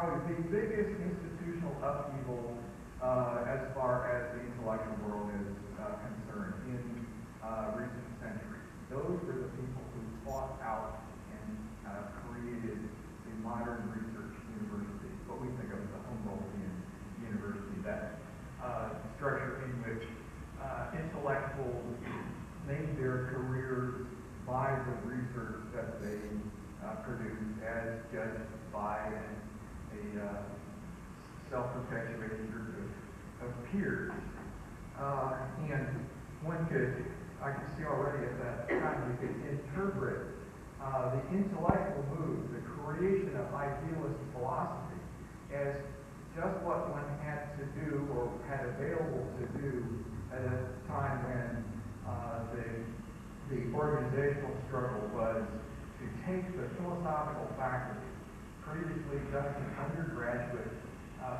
probably the biggest institutional upheaval as far as the intellectual world is concerned in recent centuries. Those were the people who fought out and created the modern research university, what we think of as the Humboldtian university, that structure in which intellectuals made their careers by the research that they produce as judged by a self-perpetuating group of peers. And I can see already at that time, you could interpret the intellectual move, the creation of idealist philosophy, as just what one had to do or had available to do at a time when the organizational struggle was to take the philosophical faculty, previously just an undergraduate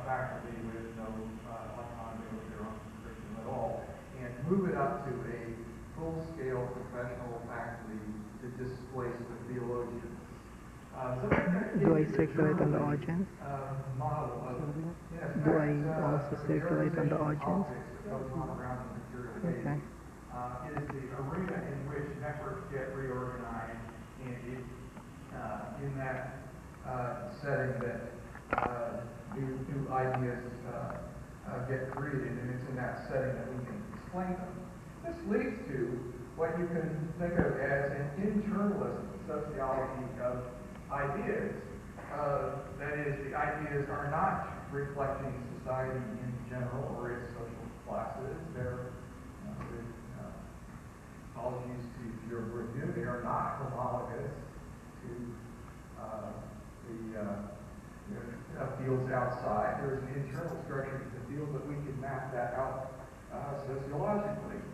faculty with no autonomy of their own curriculum at all, and move it up to a full-scale professional faculty to displace the theologians. Do I circulate on the audience? Model of, Do I also circulate on the audience? Okay. Is the arena in which networks get reorganized, and in that setting that new ideas get created, and it's in that setting that we can explain them. This leads to what you can think of as an internalist sociology of ideas. That is, the ideas are not reflecting society in general or its social classes. They're apologies to your review, they are not homologous to the fields outside. There's an internal structure to the field, but we can map that out sociologically.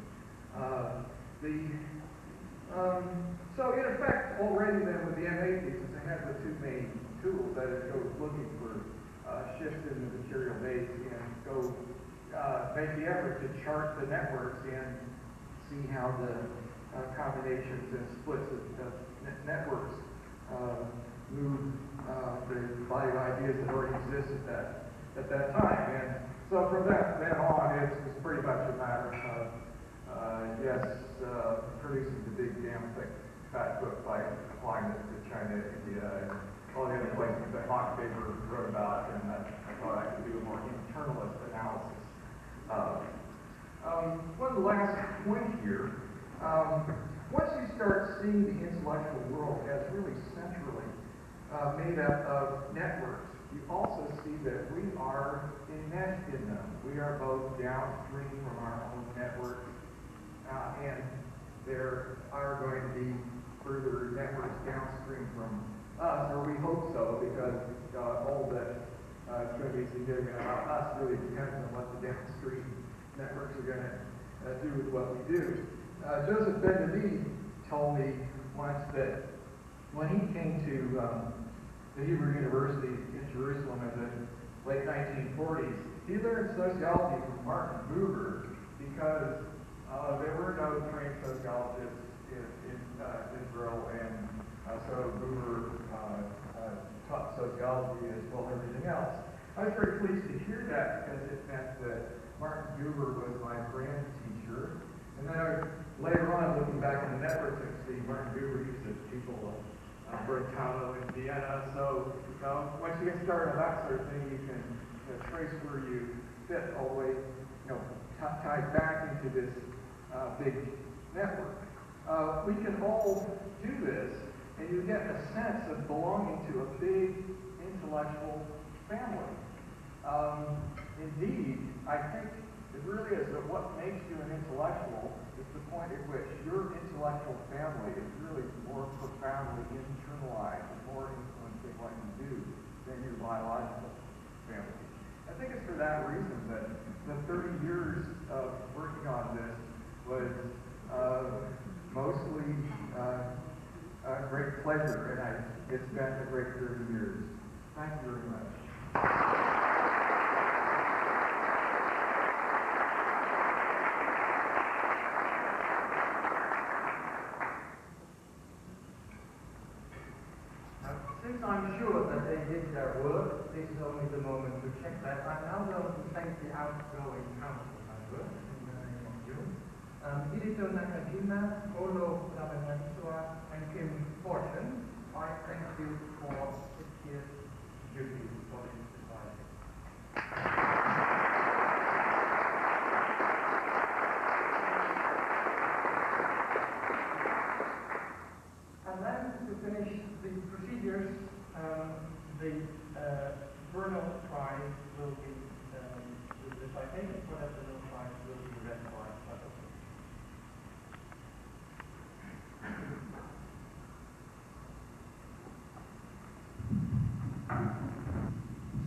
So in effect, already then with the MA thesis, they have the two main tools, that is, go looking for shifts in the material base and go make the effort to chart the networks and see how the combinations and splits of networks move the body of ideas that already exist at that time. And so from that then on, it's pretty much a matter of producing the big damn thick fat book by applying this to China, India, and all the other places that Hochfaber wrote about, and that I thought I could do a more internalist analysis of. One last point here. Once you start seeing the intellectual world as really centrally made up of networks, you also see that we are enmeshed in them. We are both downstream from our own networks, and there are going to be further networks downstream from us, or we hope so, because all that is going to be significant about us really depends on what the downstream networks are going to do with what we do. Joseph Ben-David told me once that when he came to the Hebrew University in Jerusalem in the late 1940s, he learned sociology from Martin Buber because there were no trained sociologists in Israel, and so Buber taught sociology as well as everything else. I was very pleased to hear that because it meant that Martin Buber was my grand teacher. And then later on, looking back in the networks, I see Martin Buber used to people of Brentano in Vienna. So once you get started on that sort of thing, you can trace where you fit all the way, tied back into this big network. We can all do this, and you get a sense of belonging to a big intellectual family. Indeed, I think it really is that what makes you an intellectual is the point at which your intellectual family is really more profoundly internalized and more influencing what you do than your biological family. I think it's for that reason that the 30 years of working on this was mostly a great pleasure, and it's been a great 30 years. Thank you very much. Since I'm sure that they did their work. This is only the moment to check that. I'm now going to thank the outgoing council members in the name of June. Edito Nakajima, Olo Labanensua, and Kim Fortune. I thank you for 6 years duty for this society. And then to finish the procedures, the Bernal Prize will be, the citation for that Bernal Prize will be read by Shuttle.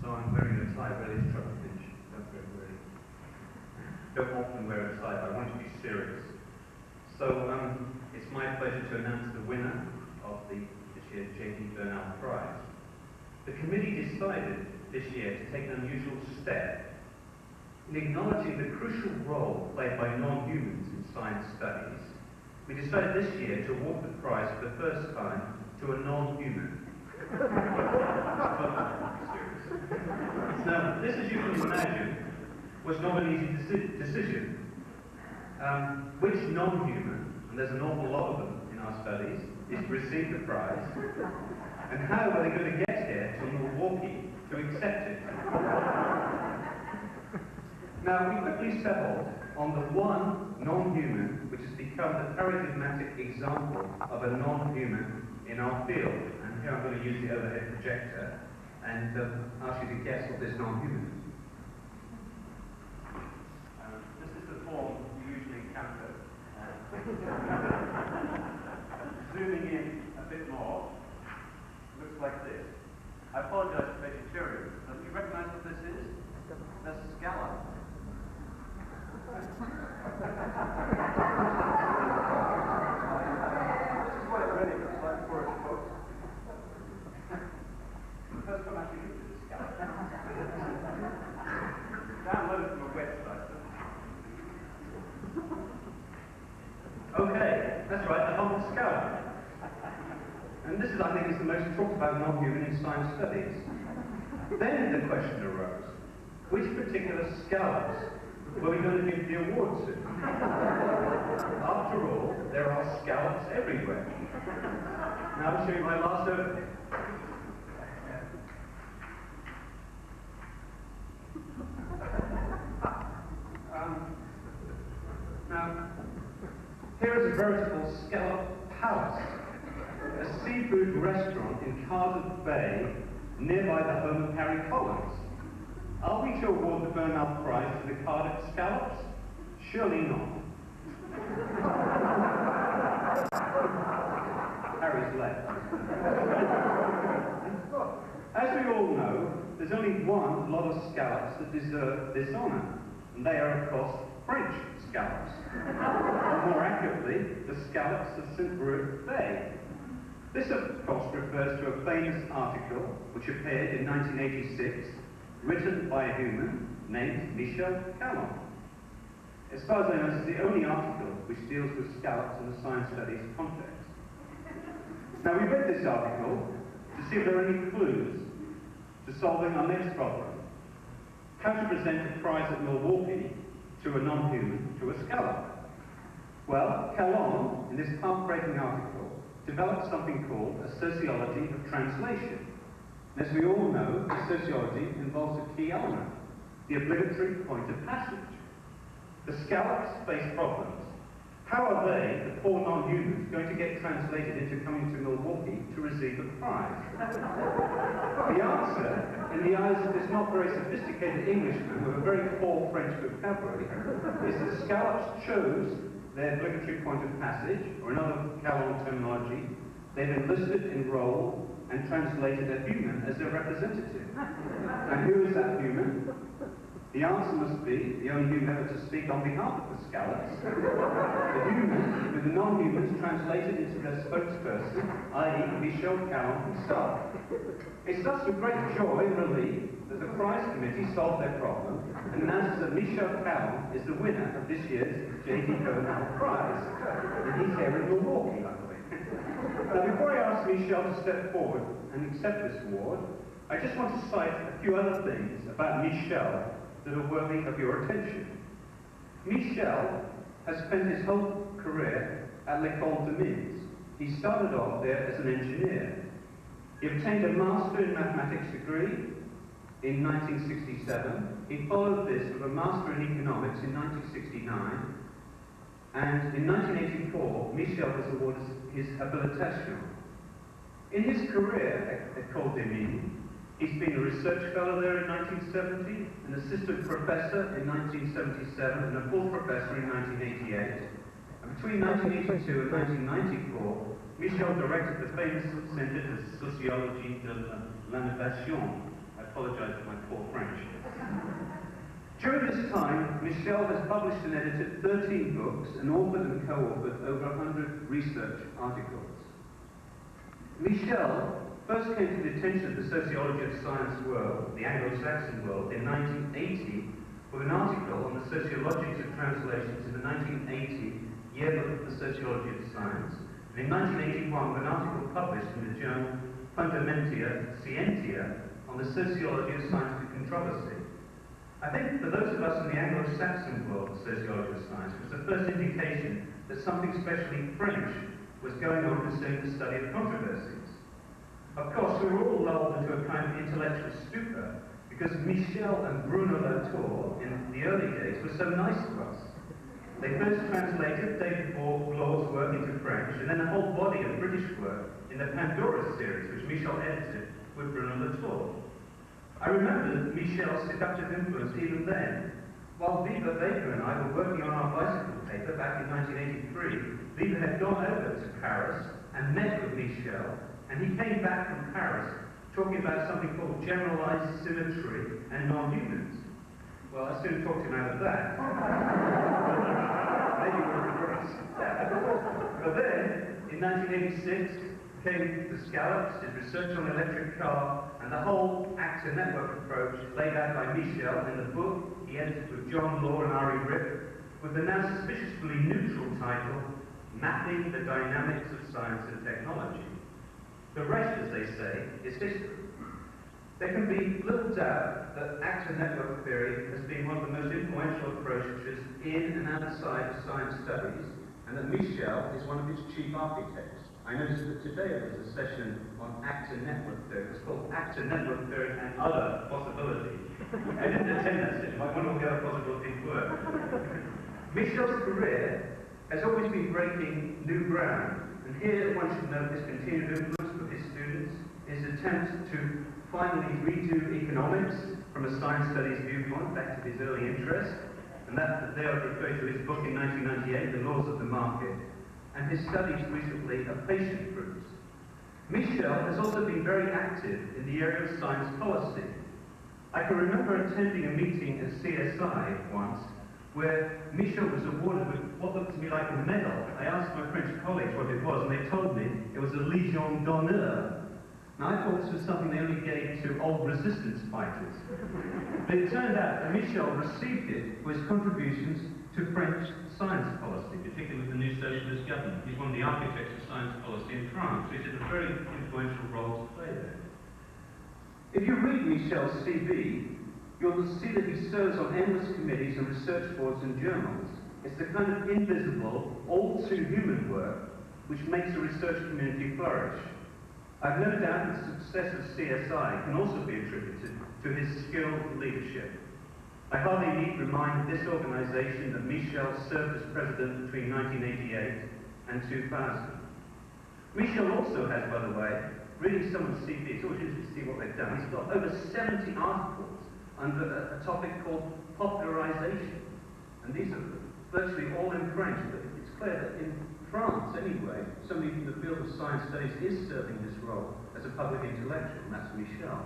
So I'm wearing a tie, really struck pitch. Don't often wear a tie, but I want to be serious. So it's my pleasure to announce the winner of this year's J.D. Bernal Prize. The committee decided this year to take an unusual step in acknowledging the crucial role played by non-humans in science studies. We decided this year to award the prize for the first time to a non-human. Now, this, as you can imagine, was not an easy decision. Which non-human, and there's an awful lot of them in our studies, is to receive the prize, and how are they going to get here to Milwaukee to accept it? Now, we quickly settled on the one non-human which has become the paradigmatic example of a non-human in our field. And here I'm going to use the overhead projector and ask you to guess what this non-human is. This is the form you usually encounter. Zooming in a bit more, looks like this. I apologize for vegetarians. Do you recognize what this is? That's a scallop. This is what it really looks like for us folks. The first time I actually looked at the scallop. Downloaded from a website. Okay, that's right, the humble scallop. And this is, I think, is the most talked about non-human in science studies. Then the question arose, which particular scallops were we going to give the award to? After all, there are scallops everywhere. Now I'll show you my last overhead. Now, here is a veritable scallop palace. A seafood restaurant in Cardiff Bay, nearby the home of Harry Collins. Are we to award the Bernal Prize to the Cardiff scallops? Surely not. Harry's left. As we all know, there's only one lot of scallops that deserve this honour, and they are, of course, French scallops. Or more accurately, the scallops of St. Brieuc Bay. This, of course, refers to a famous article which appeared in 1986, written by a human named Michel Callon. As far as I know, this is the only article which deals with scallops in the science studies context. Now, we read this article to see if there are any clues to solving our next problem. How to present a prize at Milwaukee to a non-human, to a scallop. Well, Callon, in this heartbreaking article, developed something called a sociology of translation. And as we all know, the sociology involves a key element, the obligatory point of passage. The scallops face problems. How are they, the poor non-humans, going to get translated into coming to Milwaukee to receive a prize? The answer, in the eyes of this not very sophisticated Englishman with a very poor French vocabulary, is that scallops chose their obligatory point of passage, or in other Callon terminology, they've enlisted, enrolled, and translated a human as their representative. And who is that human? The answer must be the only human ever to speak on behalf of the scallops. The human, with the non-humans translated into their spokesperson, i.e. Michel Callon himself. It's thus with great joy and relief that the prize committee solved their problem and announced that Michel Callon is the winner of this year's J.D. Bernal Prize. And he's here in Milwaukee, luckily. Now, before I ask Michel to step forward and accept this award, I just want to cite a few other things about Michel that are worthy of your attention. Michel has spent his whole career at l'École des Mines. He started off there as an engineer. He obtained a Master in Mathematics degree in 1967. He followed this with a Master in Economics in 1969. And in 1984, Michel was awarded his habilitation. In his career at École des Mines, he's been a research fellow there in 1970, an assistant professor in 1977, and a full professor in 1988. And between 1982 and 1994, Michel directed the famous Centre de Sociologie de l'Innovation. I apologize for my poor French. During this time, Michel has published and edited 13 books and authored and co-authored over 100 research articles. Michel first came to the attention of the sociology of science world, the Anglo-Saxon world, in 1980 with an article on the sociologies of translations in the 1980 Yearbook of the Sociology of Science, and in 1981 with an article published in the journal Fundamentia Scientia on the sociology of scientific controversy. I think for those of us in the Anglo-Saxon world of sociology of science, it was the first indication that something especially French was going on concerning the study of controversies. Of course, we were all lulled into a kind of intellectual stupor because Michel and Bruno Latour in the early days were so nice to us. They first translated David Blau's work into French, and then a whole body of British work in the Pandora series, which Michel edited with Bruno Latour. I remember Michel's seductive influence even then. While Viva Baker and I were working on our bicycle paper back in 1983, Viva had gone over to Paris and met with Michel, and he came back from Paris talking about something called generalized symmetry and non-humans. Well, I soon talked him out of that. Maybe we'll reverse. But then, in 1986, came the Scallops, his research on the electric car, and the whole actor network approach laid out by Michel in the book he edited with John Law and Ari Rip, with the now suspiciously neutral title, Mapping the Dynamics of Science and Technology. The rest, as they say, is history. There can be little doubt that actor network theory has been one of the most influential approaches in and outside of science studies, and that Michel is one of its chief architects. I noticed that today there was a session on actor network theory. It's called Actor Network Theory and Other Possibilities. I didn't attend that session, but I wonder what the other possibilities were. Michel's career has always been breaking new ground, and here one should note his continued influence with his students, his attempt to finally redo economics from a science studies viewpoint back to his early interest, and that there I refer to his book in 1998, The Laws of the Market, and his studies recently of patient groups. Michel has also been very active in the area of science policy. I can remember attending a meeting at CSI once where Michel was awarded with what looked to me like a medal. I asked my French colleagues what it was, and they told me it was a Légion d'honneur. Now, I thought this was something they only gave to old resistance fighters. But it turned out that Michel received it for his contributions to French science policy, particularly with the new socialist government. He's one of the architects of science policy in France, which is a very influential role to play there. If you read Michel's CV, you'll see that he serves on endless committees and research boards and journals. It's the kind of invisible, all-too-human work which makes the research community flourish. I've no doubt that the success of CSI can also be attributed to his skilled leadership. I hardly need remind this organization that Michel served as president between 1988 and 2000. Michel also has, by the way, reading some of the CV, it's always interesting to see what they've done. He's got over 70 articles under a topic called popularization. And these are virtually all in French, but it's clear that in France, anyway, somebody from the field of science studies is serving this role as a public intellectual, and that's Michel.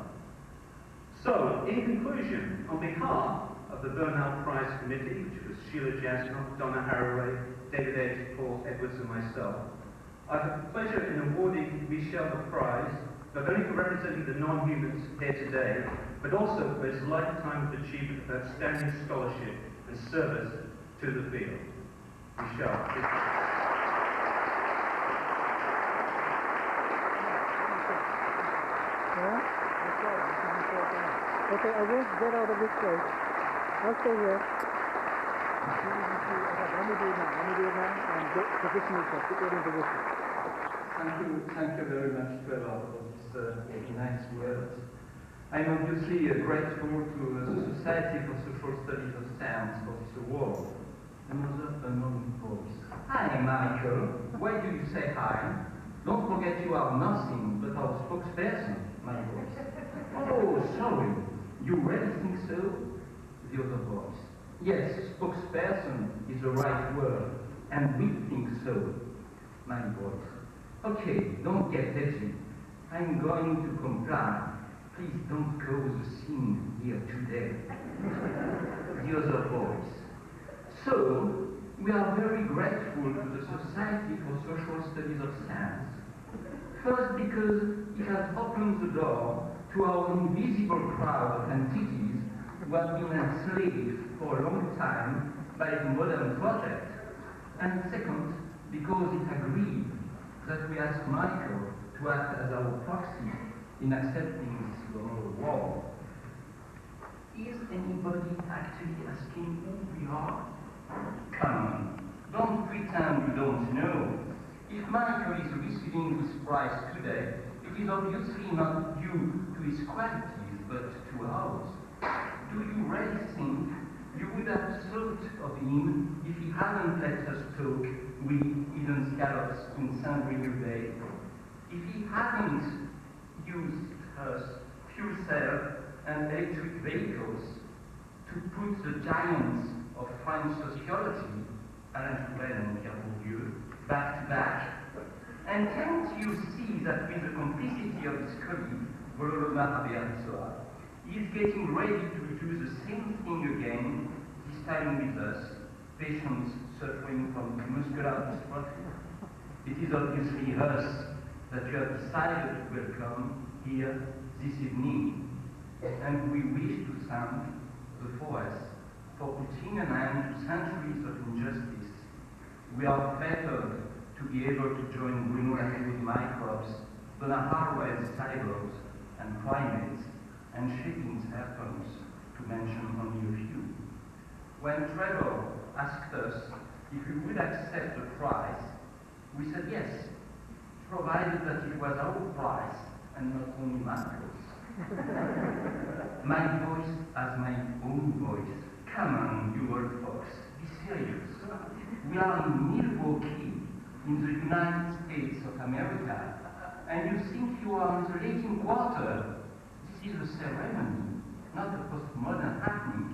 So, in conclusion, on behalf of the Bernal Prize Committee, which was Sheila Jasnoff, Donna Haraway, David Edge, Paul Edwards, and myself, I have the pleasure in awarding Michel the prize, not only for representing the non-humans here today, but also for his lifetime of achievement of outstanding scholarship and service to the field. Michel. Yeah? Okay, I won't get out of this place. I'll stay here. Let me do it now, and position yourself, get in position. Thank you very much, Trevor, for these nice words. I'm obviously grateful to the Society for Social Studies of Science for this award. Another unknown voice. Hi, Michael. Why do you say hi? Don't forget you are nothing but our spokesperson, my voice. Oh, sorry. You really think so? The other voice. Yes, spokesperson is the right word, and we think so, my voice. Okay, don't get edgy. I'm going to comply. Please don't cause a scene here today. The other voice. So, we are very grateful to the Society for Social Studies of Science. First, because it has opened the door to our invisible crowd of entities who have been enslaved for a long time by the modern project. And second, because it agreed that we ask Michael to act as our proxy in accepting this global war. Is anybody actually asking who we are? Come on, don't pretend you don't know. If Michael is receiving this prize today, it is obviously not due to his qualities, but to ours. Do you really think you would have thought of him if he hadn't let us talk with hidden scallops in Saint-Brieuc Bay? If he hadn't used us, fuel cell and electric vehicles, to put the giants of French sociology, Alain Touraine and Pierre Bourdieu, back to back? And can't you see that with the complicity of his colleague, Volodymyr Abertsoa, he is getting ready to do the same thing again, this time with us, patients suffering from muscular dystrophy? It is obviously us that you have decided to welcome here this evening, and we wish to thank the forest for putting an end to centuries of injustice. We are flattered to be able to join green microbes, Donna Harwell's cybers and primates, and Shaping's herpers, to mention only a few. When Trevor asked us if we would accept the prize, we said yes, provided that it was our prize and not only Michael's. My voice as my own voice. Come on, you old folks, be serious. We are in Milwaukee, in the United States of America, and you think you are in the Latin Quarter. This is a ceremony, not a postmodern happening.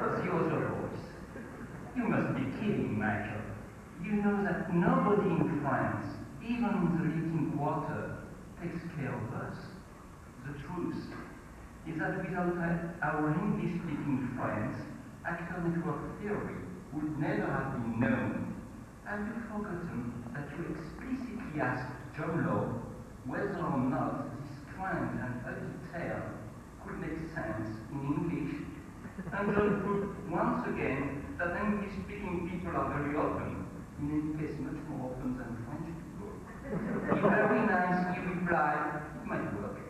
The other voice. You must be kidding, Michael. You know that nobody in France, even in the Latin Quarter, takes care of us. The truth is that without our English-speaking friends, actor network theory would never have been known. Have you forgotten that you explicitly asked John Law whether or not this strange and ugly tale could make sense in English? And John proved once again that English-speaking people are very open, in any case much more open than French people. He very nicely replied, "It might work.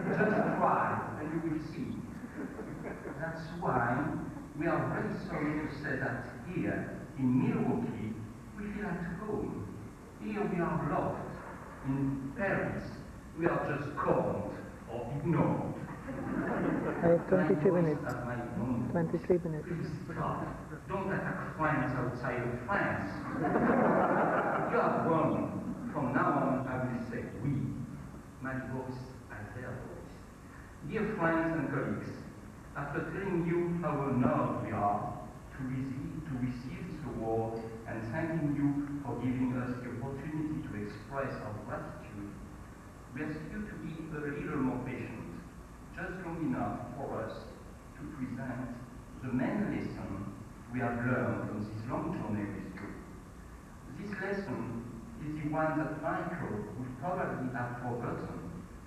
Just try, and you will see." That's why we are very sorry to say that here, in Milwaukee, we feel at home. Here we are loved. In Paris, we are just called or ignored. I have 23 minutes. 23 minutes. Please stop. Don't attack France outside of France. You are wrong. From now on, I will say we. My voice as their voice. Dear friends and colleagues, after telling you how honored we are to receive this award and thanking you for giving us the opportunity to express our gratitude, we ask you to be a little more patient, just long enough for us to present the main lesson we have learned on this long journey with you. This lesson is the one that Michael would probably have forgotten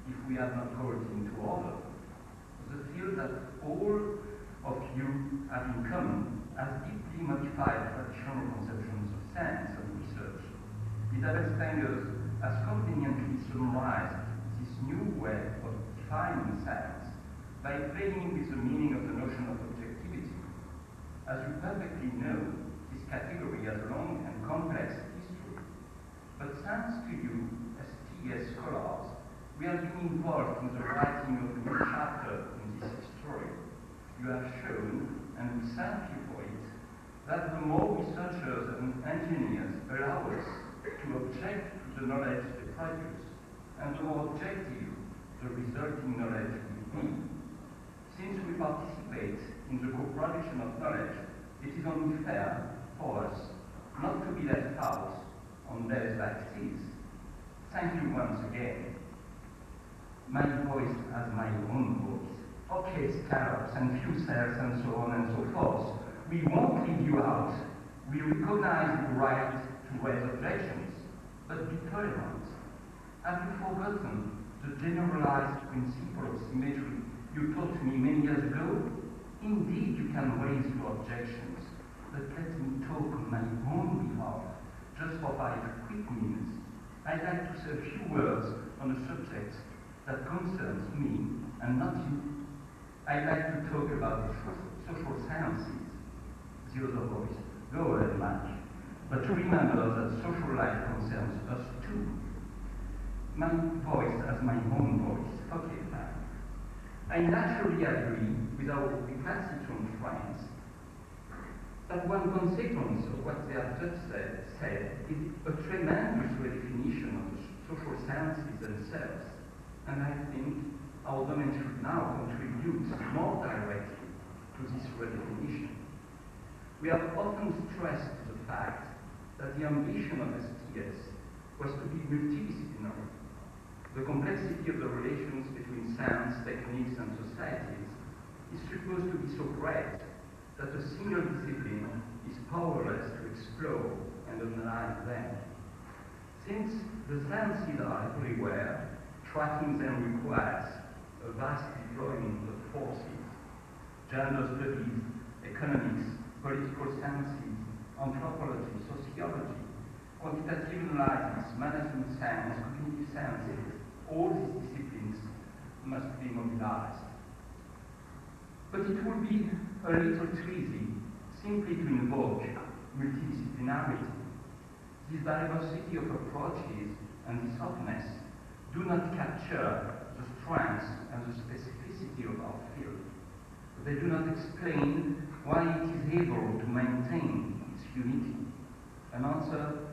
if we had not called him to order. The field that all of you have in common has deeply modified traditional conceptions of science and research. Isabel Stengers has conveniently summarized this new way of defining science by playing with the meaning of the notion of objectivity. As you perfectly know, this category has a long and complex history. But thanks to you, as TS scholars, we have been involved in the writing of a new chapter in this story. You have shown, and we thank you for it, that the more researchers and engineers allow us to object to the knowledge they produce, and the more objective the resulting knowledge will be. Since we participate in the co-production of knowledge, it is only fair for us not to be left out on days like this. Thank you once again. My voice as my own voice. Okay, scallops and few cells and so on and so forth. We won't leave you out. We recognize the right to raise objections, but be tolerant. Have you forgotten the generalized principle of symmetry you taught me many years ago? Indeed, you can raise your objections, but let me talk on my own behalf, just for 5 quick minutes. I'd like to say a few words on a subject that concerns me and not you. I'd like to talk about the social sciences. The other voice. Go ahead, Mike. But remember that social life concerns us too. My voice as my own voice. Okay, fine. I naturally agree with our recalcitrant friends that one consequence of what they have just said is a tremendous redefinition of the social sciences themselves. And I think our domain should now contribute more directly to this redefinition. We have often stressed the fact that the ambition of STS was to be multidisciplinary. The complexity of the relations between science, techniques, and societies is supposed to be so great that a single discipline is powerless to explore and analyze them. Since the sciences are everywhere, tracking them requires a vast deployment of forces. Gender studies, economics, political sciences, anthropology, sociology, quantitative analysis, management science, cognitive sciences, all these disciplines must be mobilized. But it would be a little tricky simply to invoke multidisciplinarity. This diversity of approaches and this openness do not capture the strengths and the specificity of our field. They do not explain why it is able to maintain its unity. An answer